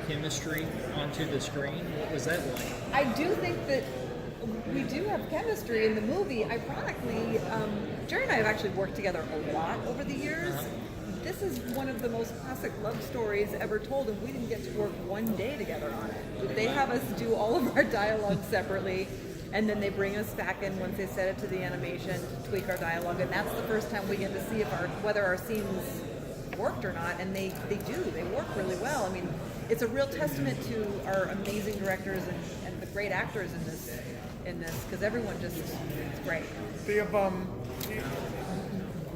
chemistry onto the screen? What was that like? I do think that we do have chemistry in the movie. Ironically, Jerry and I have actually worked together a lot over the years. This is one of the most classic love stories ever told, and we didn't get to work one day together on it. They have us do all of our dialogue separately, and then they bring us back in once they set it to the animation to tweak our dialogue, and that's the first time we get to see if whether our scenes worked or not, and they do. They work really well. I mean, it's a real testament to our amazing directors and the great actors in this, because everyone just is great. They have,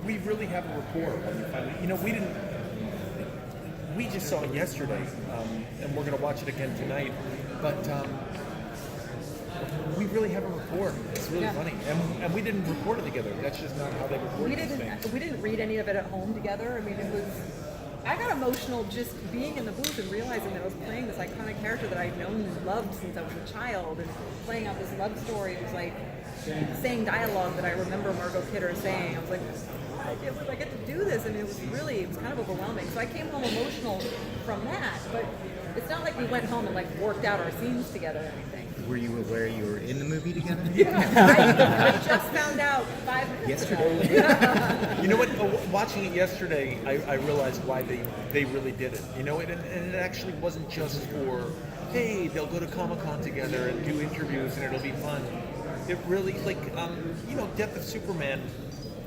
we really have a rapport when you finally, we just saw it yesterday, and we're going to watch it again tonight, but we really have a rapport. It's really funny, and we didn't record it together. That's just not how they record things. We didn't read any of it at home together. I mean, I got emotional just being in the booth and realizing that I was playing this iconic character that I'd known and loved since I was a child, and playing out this love story. It was like saying dialogue that I remember Margot Kidder saying. I was like, I can't believe I get to do this, and it was kind of overwhelming. So I came home emotional from that, but it's not like we went home and like worked out our scenes together or anything. Were you aware you were in the movie together? Yeah, I just found out 5 minutes yesterday. ago. You know what? Watching it yesterday, I realized why they really did it. You know, and it actually wasn't just for, hey, they'll go to Comic-Con together and do interviews and it'll be fun. It really, Death of Superman,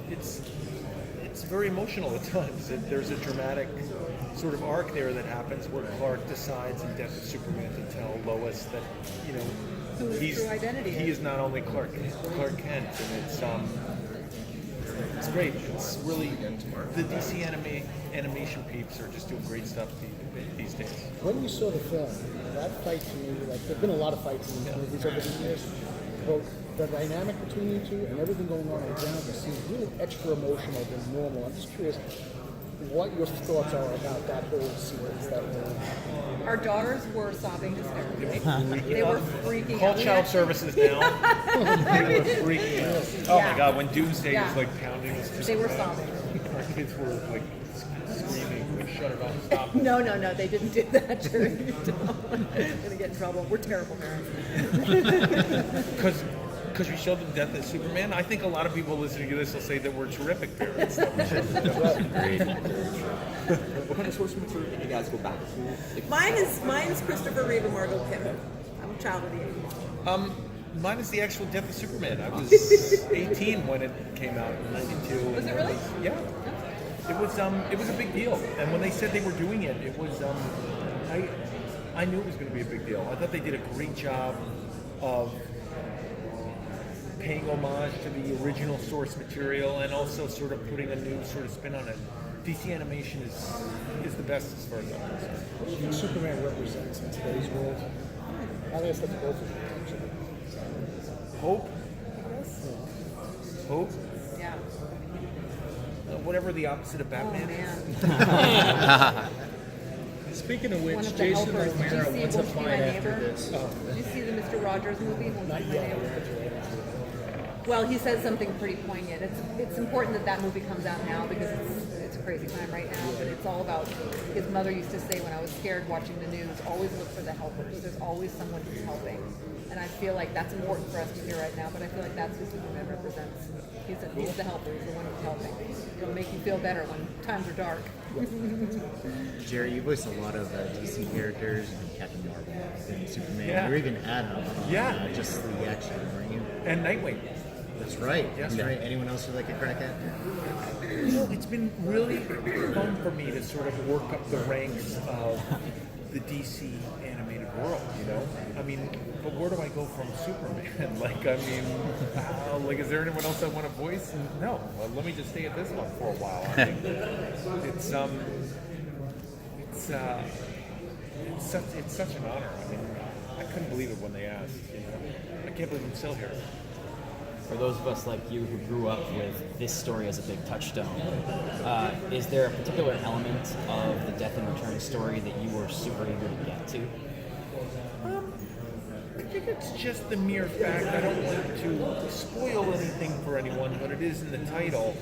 it's very emotional at times. There's a dramatic sort of arc there that happens where Clark decides in Death of Superman to tell Lois that, Who his true identity he is not only Clark Kent, and it's great. It's really, the DC animation peeps are just doing great stuff these days. When you saw the film, that fight to me, like there've been a lot of fights in these movies over the years, but the dynamic between you two and everything going on around you seems really extra emotional than normal. I'm just curious what your thoughts are about that whole sequence, that whole... Our daughters were sobbing hysterically. They were freaking Call out. child services now. They were freaking out. Oh my God, when Doomsday was like pounding us. They were sobbing. Our kids were like screaming, like, shut it off, stop it. No, they didn't do that during the film. They're going to get in trouble. We're terrible parents. Because we showed them Death of Superman. I think a lot of people listening to this will say that we're terrific parents. Great. What kind of source material did you guys go back to? Mine is Christopher Reeve and Margot Kidder. I'm a child of the 80s. Mine is the actual Death of Superman. I was 18 when it came out in '92. Was it really? Yeah. It was a big deal. And when they said they were doing it, it was I knew it was going to be a big deal. I thought they did a great job of paying homage to the original source material and also sort of putting a new sort of spin on it. DC animation is the best as far as I'm concerned. What do you think Superman represents in today's world? I guess that's both of you, actually. Hope, I guess. Hope. Yeah. Whatever the opposite of Batman is. Speaking of One which, of the Jason helpers. Did you Romero see once Won't You Be My applied after Neighbor? this. Did you see the Mr. Rogers movie? Won't You Not Be My yet. Neighbor? Well, he says something pretty poignant. It's important that movie comes out now because it's a crazy time right now. But it's all about, his mother used to say when I was scared watching the news, always look for the helpers. There's always someone who's helping. And I feel like that's important for us to hear right now, but I feel like that's who Superman represents. He's the helper, he's the one who's helping. It'll make you feel better when times are dark. Jerry, you voiced a lot of DC characters, Captain Marvel, and Superman. Yeah. You were even Adam on Just the Action, weren't you? And Nightwing. That's right. Yes. That's right. Anyone else would like a crack at? It's been really fun for me to sort of work up the ranks of the DC animated world, I mean, but where do I go from Superman? Is there anyone else I want to voice? No. Well, let me just stay at this one for a while. I think it's such an honor. I mean, I couldn't believe it when they asked, I can't believe I'm still here. For those of us like you who grew up with this story as a big touchstone, is there a particular element of the Death and Return story that you were super eager to get to? I think it's just the mere fact, I don't want to spoil anything for anyone, but it is in the title.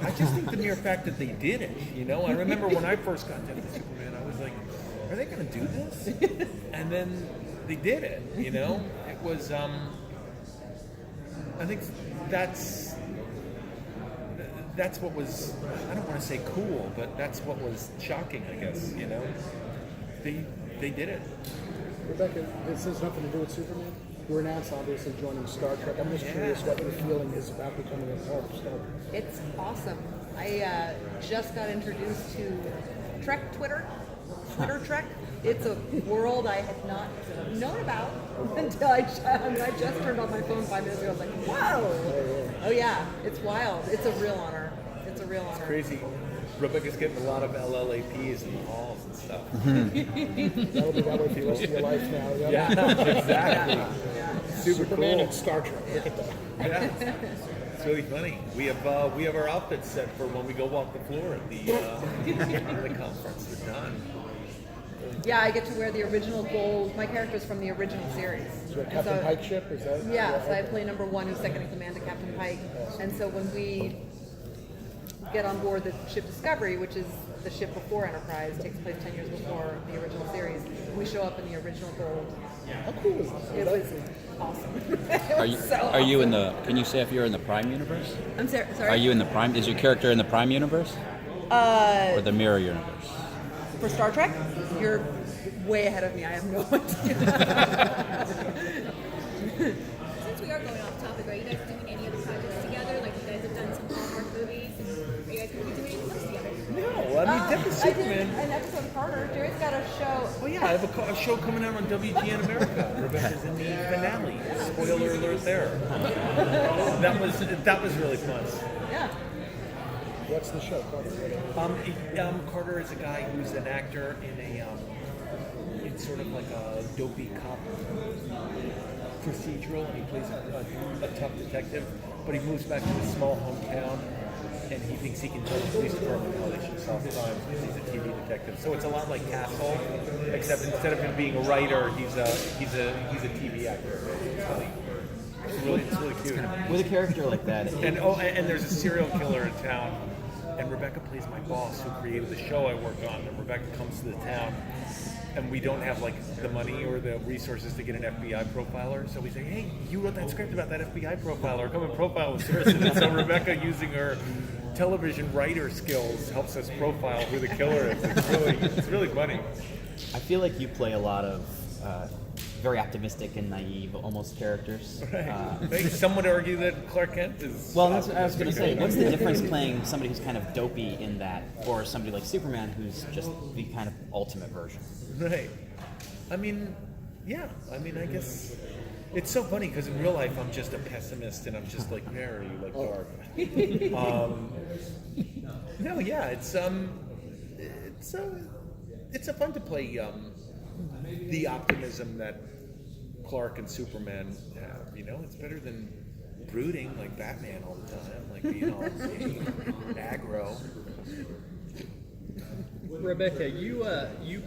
I just think the mere fact that they did it, I remember when I first got Death of Superman, I was like, are they going to do this? And then they did it, you know? It was, I think that's what was, I don't want to say cool, but that's what was shocking, I guess, you know? They did it. Rebecca, this has nothing to do with Superman. You were announced, obviously, joining Star Trek. I'm just curious what your feeling is about becoming a part of Star Trek. It's awesome. I just got introduced to Twitter Trek. It's a world I had not known about until I just turned on my phone 5 minutes ago. I was like, whoa! Oh yeah, it's wild. It's a real honor. It's a real honor. It's crazy. Rebecca's getting a lot of LLAPs in the halls and stuff. That'll be that way for the rest of your life now. Yeah, exactly. Yeah. Super Superman cool. and Star Trek. Look at that. Yeah. It's really funny. We have our outfits set for when we go walk the floor at the conference. They're done. Yeah, I get to wear the original gold. My character's from the original series. So Captain Pike ship, is that? Yeah, so I play number 1, who's second in command to Captain Pike. And so when we get on board the ship Discovery, which is the ship before Enterprise, takes place 10 years before the original series, we show up in the original gold. How cool is that? It was awesome. Are you, are you in the? Can you say if you're in the Prime universe? I'm sorry. Are you in the Prime? Is your character in the Prime universe or the Mirror universe? For Star Trek? You're way ahead of me. I have no idea. Since we are going off topic, are you guys doing any other projects together? Like you guys have done some Hallmark movies. Are you guys going to be doing anything else together? No, I mean, Death I did Superman. an episode of Carter. Jerry's got a show. Oh yeah, I have a show coming out on WGN America. Rebecca's in the finale. Spoiler alert there. That was really fun. Yeah. What's the show called? Carter is a guy who's an actor in it's sort of like a dopey cop procedural, and he plays a tough detective, but he moves back to his small hometown, and he thinks he can tell the police department how they should solve crimes because he's a TV detective. So it's a lot like Castle, except instead of him being a writer, he's a TV actor. It's really cute. With a character like that, And there's a serial killer in town, and Rebecca plays my boss who created the show I work on. And Rebecca comes to the town, and we don't have like the money or the resources to get an FBI profiler. So we say, hey, you wrote that script about that FBI profiler. Come and profile with Citizen. And so Rebecca, using her television writer skills, helps us profile who the killer is. It's really funny. I feel like you play a lot of very optimistic and naive, almost characters. Right. Some would argue that Clark Kent is. Well, that's what I was going to say. What's the difference playing somebody who's kind of dopey in that, or somebody like Superman who's just the kind of ultimate version? Right. I mean, yeah. I mean, I guess it's so funny because in real life I'm just a pessimist and I'm just like very like dark. No, yeah. It's a fun to play the optimism that Clark and Superman have. You know, it's better than brooding like Batman all the time, like being all aggro. Rebecca, you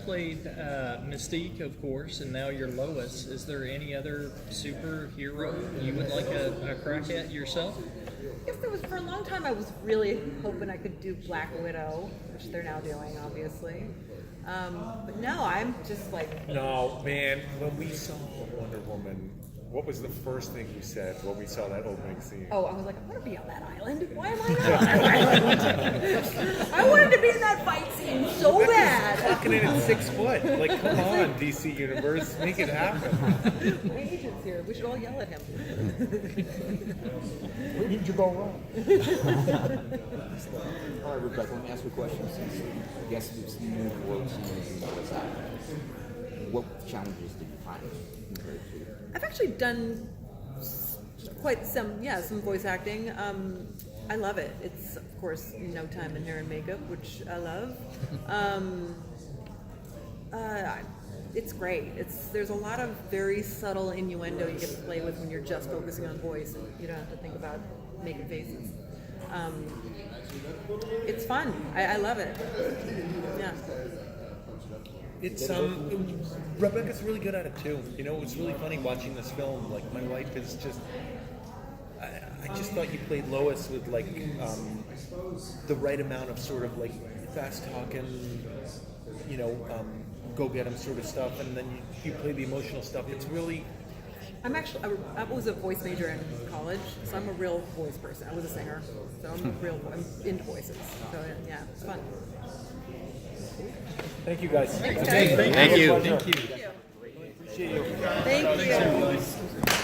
played Mystique, of course, and now you're Lois. Is there any other superhero you would like a crack at yourself? Yes, there was. For a long time, I was really hoping I could do Black Widow, which they're now doing, obviously. But no, I'm just like. No, man. When we saw Wonder Woman, what was the first thing you said when we saw that opening scene? Oh, I was like, I want to be on that island. Why am I not on that island? I wanted to be in that fight scene so bad. Clocking in at 6 foot. Like, come on, DC Universe, make it happen. My agent's here. We should all yell at him. Where did you go wrong? All right, Rebecca, let me ask you a question. Since I guess you've seen the world series and what's happening, what challenges did you find compared to? I've actually done quite some voice acting. I love it. It's, of course, no time in hair and makeup, which I love. It's great. There's a lot of very subtle innuendo you get to play with when you're just focusing on voice, and you don't have to think about making faces. It's fun. I love it. Yeah. It's Rebecca's really good at it too. You know, it was really funny watching this film. Like, my wife is just. I just thought you played Lois with like the right amount of sort of like fast talking, you know, go get 'em sort of stuff, and then you play the emotional stuff. It's really I was a voice major in college, so I'm a real voice person. I was a singer, so I'm into voices. So yeah, it's fun. thank you guys. Thanks, guys. Thank you. Appreciate you. Thank you.